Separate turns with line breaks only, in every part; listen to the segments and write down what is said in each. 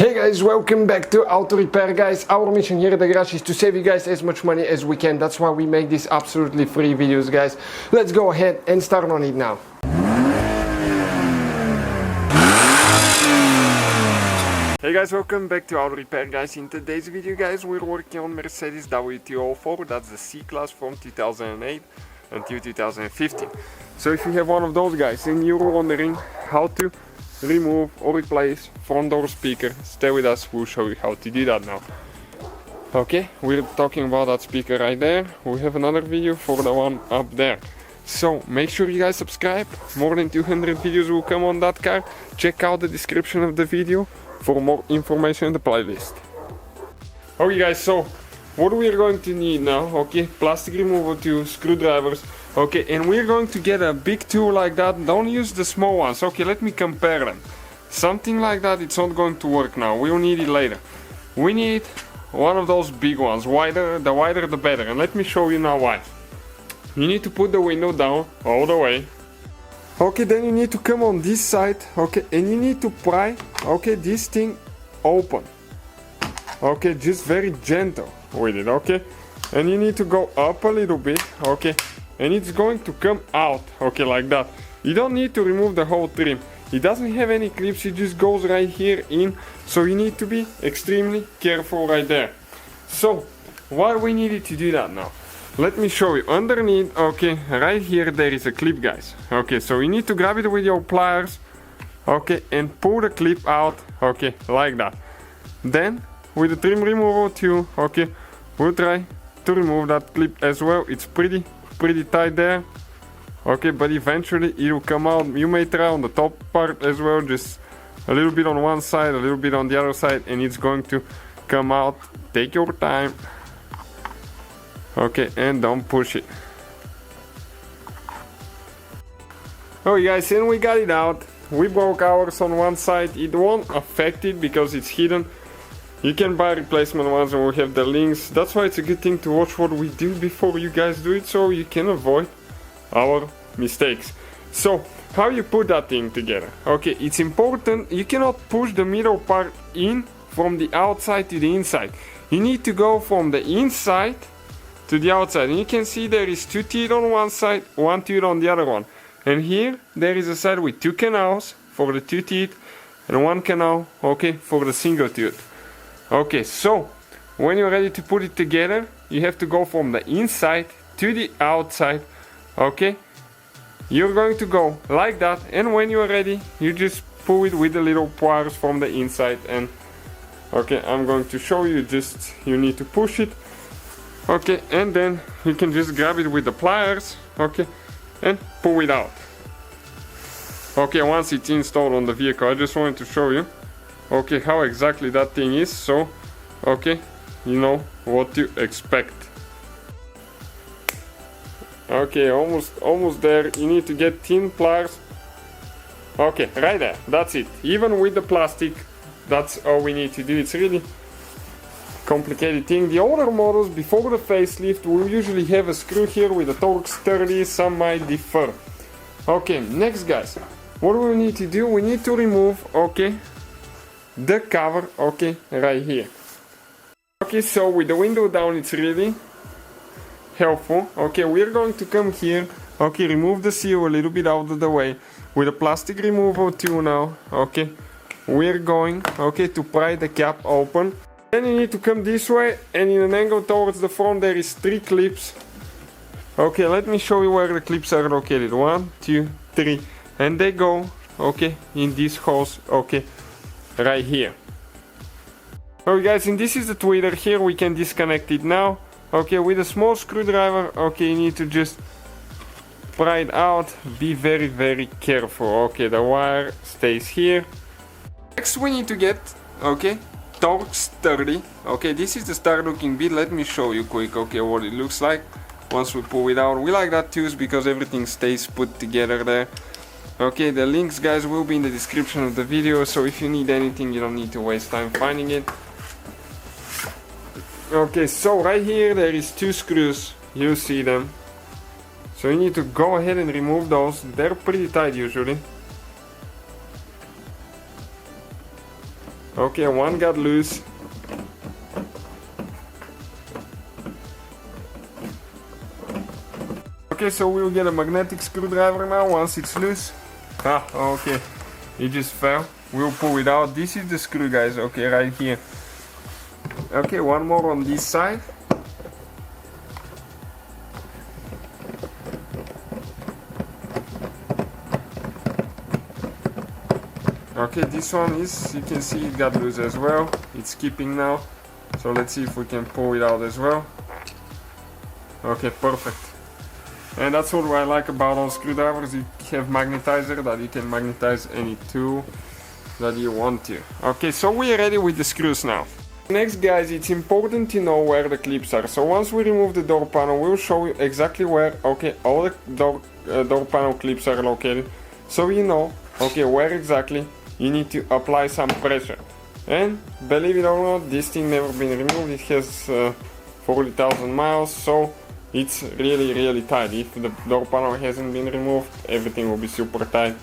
Hey guys, welcome back to Auto Repair guys. Our mission here at the garage is to save you guys as much money as we can. That's why we make these absolutely free videos guys. Let's go ahead and start on it now. Hey guys, welcome back to Auto Repair guys. In today's video guys, we're working on Mercedes W204. That's the C-Class from 2008 until 2015. So if you have one of those guys and you're wondering how to remove or replace front door speaker, stay with us, we'll show you how to do that now. Okay, we're talking about that speaker right there. We have another video for the one up there. So make sure you guys subscribe. More than 200 videos will come on that car. Check out the description of the video for more information in the playlist. Okay guys, so what we're going to need now, okay, plastic removal tools, screwdrivers, okay, and we're going to get a big tool like that. Don't use the small ones. Okay, let me compare them. Something like that, it's not going to work now. We'll need it later. We need one of those big ones. The wider the better, and let me show you now why. You need to put the window down all the way. Okay, then you need to come on this side, okay, and you need to pry, okay, this thing open. Okay, just very gentle with it, okay, and you need to go up a little bit, okay, and it's going to come out, okay, like that. You don't need to remove the whole trim. It doesn't have any clips, it just goes right here in, so you need to be extremely careful right there. So why we needed to do that now? Let me show you. Underneath, okay, right here there is a clip guys. Okay, so you need to grab it with your pliers, okay, and pull the clip out, okay, like that. Then with the trim removal tool, okay, we'll try to remove that clip as well. It's pretty tight there, okay, but eventually it will come out. You may try on the top part as well, just a little bit on one side, a little bit on the other side, and it's going to come out. Take your time, okay, and don't push it. Oh guys, and we got it out. We broke ours on one side. It won't affect it because it's hidden. You can buy replacement ones and we have the links. That's why it's a good thing to watch what we do before you guys do it, so you can avoid our mistakes. So how you put that thing together? Okay, it's important. You cannot push the middle part in from the outside to the inside. You need to go from the inside to the outside, and you can see there is two teeth on one side, one tooth on the other one, and here there is a side with two canals for the two teeth and one canal, okay, for the single tooth. Okay, so when you're ready to put it together, you have to go from the inside to the outside, okay. You're going to go like that, and when you're ready you just pull it with the little pliers from the inside. And okay, I'm going to show you. Just you need to push it, okay, and then you can just grab it with the pliers, okay, and pull it out. Okay, once it's installed on the vehicle, I just wanted to show you, okay, how exactly that thing is, so okay, you know what to expect. Okay, almost there. You need to get thin pliers. Okay, right there, that's it. Even with the plastic, that's all we need to do. It's really complicated thing. The older models before the facelift will usually have a screw here with a Torx 30, some might differ. Okay, next guys, what we need to do, we need to remove, okay, the cover, okay, right here. Okay, so with the window down it's really helpful. Okay, we're going to come here, okay, remove the seal a little bit out of the way with a plastic removal tool now. Okay, we're going, okay, to pry the cap open. Then you need to come this way, and in an angle towards the front there is three clips. Okay, let me show you where the clips are located. 1, 2, 3, and they go, okay, in these holes, okay, right here. Okay guys, and this is the tweeter. Here we can disconnect it now. Okay, with a small screwdriver, okay, you need to just pry it out. Be very careful. Okay, the wire stays here. Next we need to get, okay, Torx 30. Okay, this is the start looking bit. Let me show you quick, okay, what it looks like once we pull it out. We like that too because everything stays put together there. Okay, the links guys will be in the description of the video, so if you need anything you don't need to waste time finding it. Okay, so right here there is two screws, you see them. So you need to go ahead and remove those. They're pretty tight usually. Okay, one got loose. Okay, so we'll get a magnetic screwdriver now once it's loose. Ah, okay, it just fell. We'll pull it out. This is the screw, guys, okay, right here. Okay, one more on this side. Okay, this one is, you can see it got loose as well. It's keeping now. So let's see if we can pull it out as well. Okay, perfect. And that's what I like about all screwdrivers. You have magnetizer that you can magnetize any tool that you want to. Okay, so we're ready with the screws now. Next, guys, it's important to know where the clips are. So once we remove the door panel, we'll show you exactly where, okay, all the door panel clips are located. So you know, okay, where exactly you need to apply some pressure. And believe it or not, this thing never been removed. It has 40,000 miles, so it's really tight. If the door panel hasn't been removed, everything will be super tight.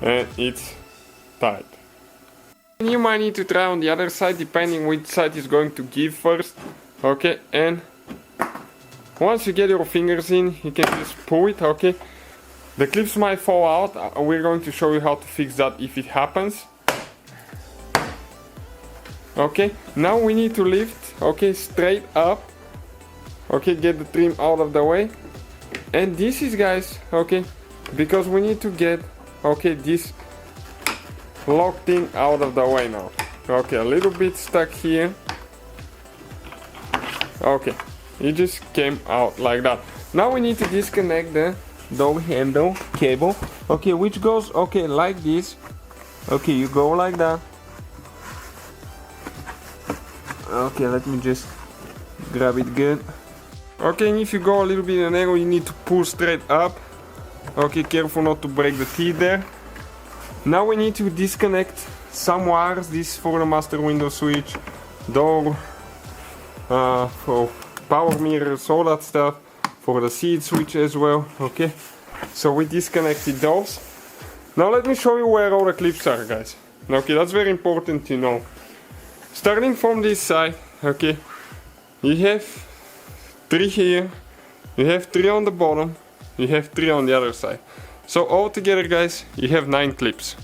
And it's tight. You might need to try on the other side, depending which side is going to give first. Okay, and once you get your fingers in, you can just pull it. Okay, the clips might fall out. We're going to show you how to fix that if it happens. Okay, now we need to lift, okay, straight up. Okay, get the trim out of the way. And this is, guys, okay, because we need to get, okay, this lock thing out of the way now. Okay, a little bit stuck here. Okay, it just came out like that. Now we need to disconnect the door handle cable, okay, which goes, okay, like this. Okay, you go like that. Okay, let me just grab it good. Okay, and if you go a little bit in an angle, you need to pull straight up. Okay, careful not to break the teeth there. Now we need to disconnect some wires. This is for the master window switch, door, for power mirrors, all that stuff, for the seat switch as well. Okay, so we disconnected those. Now let me show you where all the clips are, guys. Okay, that's very important to know. Starting from this side, okay, you have 3 here, you have 3 on the bottom, you have 3 on the other side. So all together, guys, you have 9 clips.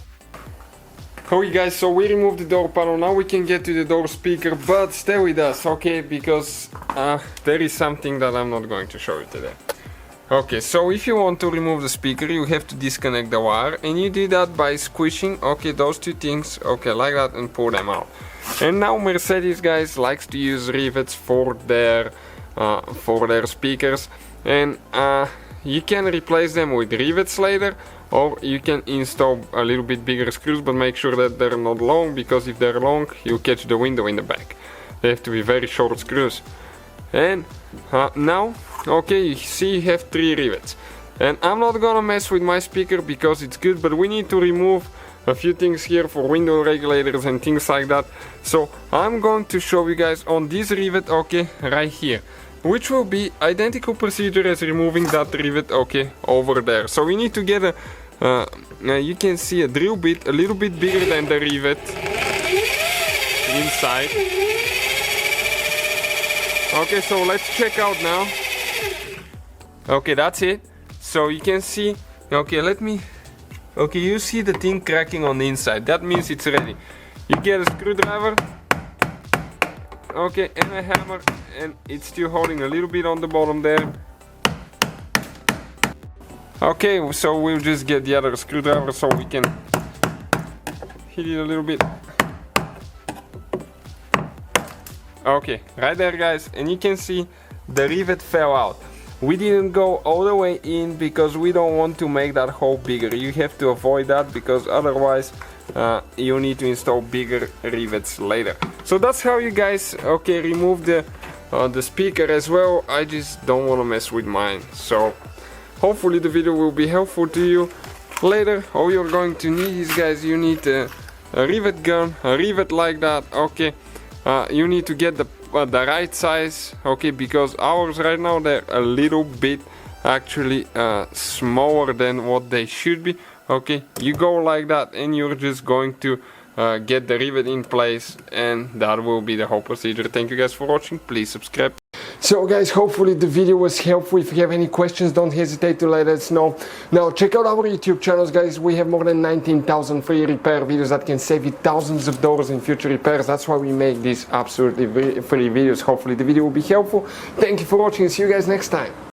Okay, guys, so we removed the door panel. Now we can get to the door speaker, but stay with us, okay, because there is something that I'm not going to show you today. Okay, so if you want to remove the speaker, you have to disconnect the wire, and you do that by squishing, okay, those 2 things, okay, like that, and pull them out. And now Mercedes, guys, likes to use rivets for their speakers, and you can replace them with rivets later, or you can install a little bit bigger screws, but make sure that they're not long, because if they're long, you'll catch the window in the back. They have to be very short screws. And now, okay, you see you have 3 rivets. And I'm not gonna mess with my speaker because it's good, but we need to remove a few things here for window regulators and things like that. So I'm going to show you guys on this rivet, okay, right here, which will be identical procedure as removing that rivet, okay, over there. So we need to get you can see a drill bit a little bit bigger than the rivet inside. Okay, so let's check out now. Okay, that's it. So you can see, okay, okay, you see the thing cracking on the inside. That means it's ready. You get a screwdriver, okay, and a hammer, and it's still holding a little bit on the bottom there. Okay, so we'll just get the other screwdriver so we can hit it a little bit. Okay, right there, guys, and you can see the rivet fell out. We didn't go all the way in because we don't want to make that hole bigger. You have to avoid that because otherwise you need to install bigger rivets later. So that's how you guys, okay, remove the speaker as well. I just don't want to mess with mine. So hopefully the video will be helpful to you. Later, all you're going to need is, guys, you need a rivet gun, a rivet like that, okay. You need to get the right size, okay, because ours right now they're a little bit actually smaller than what they should be. Okay, you go like that and you're just going to get the rivet in place, and that will be the whole procedure. Thank you guys for watching. Please subscribe. So guys, hopefully the video was helpful. If you have any questions, don't hesitate to let us know. Now check out our YouTube channels, guys. We have more than 19,000 free repair videos that can save you thousands of dollars in future repairs. That's why we make these absolutely free videos. Hopefully the video will be helpful. Thank you for watching and see you guys next time.